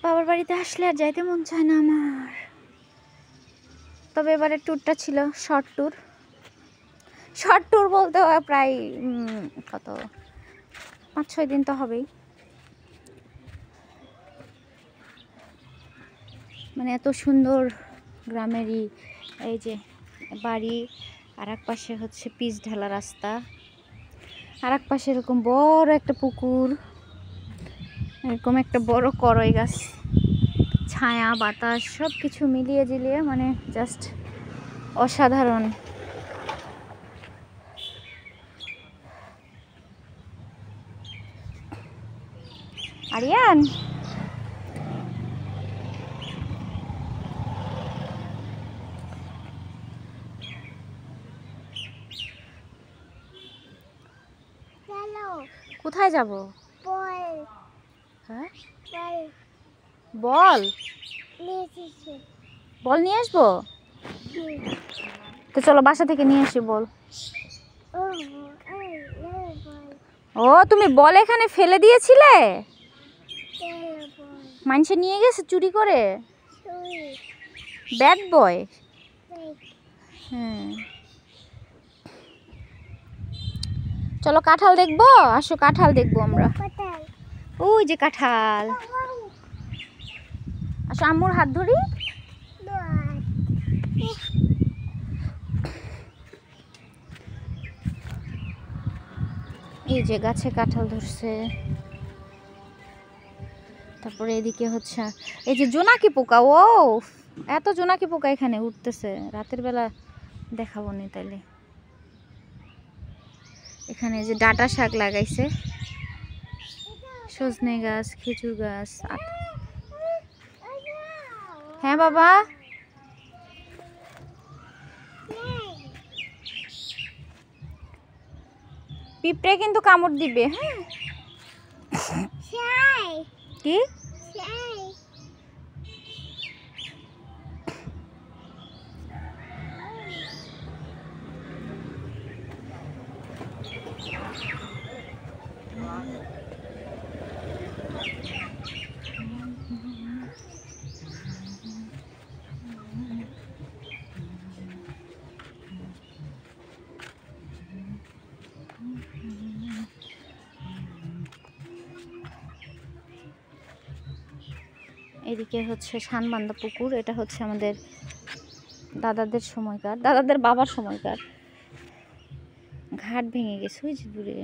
বাবার বাড়িতে আসলে আর যাইতে মন চায় না আমার। তবে এবারে ট্যুরটা ছিল শর্ট ট্যুর। শর্ট ট্যুর বলতে প্রায় কত 5-6 দিন তো হবেই। মানে এত সুন্দর গ্রামেরই এই যে বাড়ি, আর এক পাশে হচ্ছে পিচ ঢালা রাস্তা, আর এক পাশে এরকম বড় একটা পুকুর, এরকম একটা বড় করই গাছ, ছায়া বাতাস সব কিছু মিলিয়ে জিলিয়ে মানে জাস্ট অসাধারণ। আরিয়ান কোথায় যাব? হ্যাঁ বল, বল নিয়ে আসবো তো, চলো বাসা থেকে নিয়ে আসি বল। ও তুমি বল এখানে ফেলে দিয়েছিলে? মানুষে নিয়ে গেছে চুরি করে? Bad boy. হ্যাঁ চলো কাঁঠাল দেখবো, আসো কাঁঠাল দেখবো আমরা। ওই যে কাঁঠাল, আসো আম্মুর হাত ধরি। এই যে গাছে কাঁঠাল ধরছে। তারপরে এদিকে হচ্ছে এই যে জোনাকি পোকা, ও এত জোনাকি পোকা এখানে উঠতেছে, রাতের বেলা দেখাবো নি তাইলে। এখানে যে ডাঁটা শাক লাগাইছে, সজনে গাছ, খেজুর গাছ। হ্যাঁ বাবা, পিঁপড়ে কিন্তু কামড় দিবে। হ্যাঁ কি এদিকে হচ্ছে শানবান্ধা পুকুর, এটা হচ্ছে আমাদের দাদাদের সময়কার, দাদাদের বাবার সময়কার। ঘাট ভেঙে গেছে ওই যে দূরে।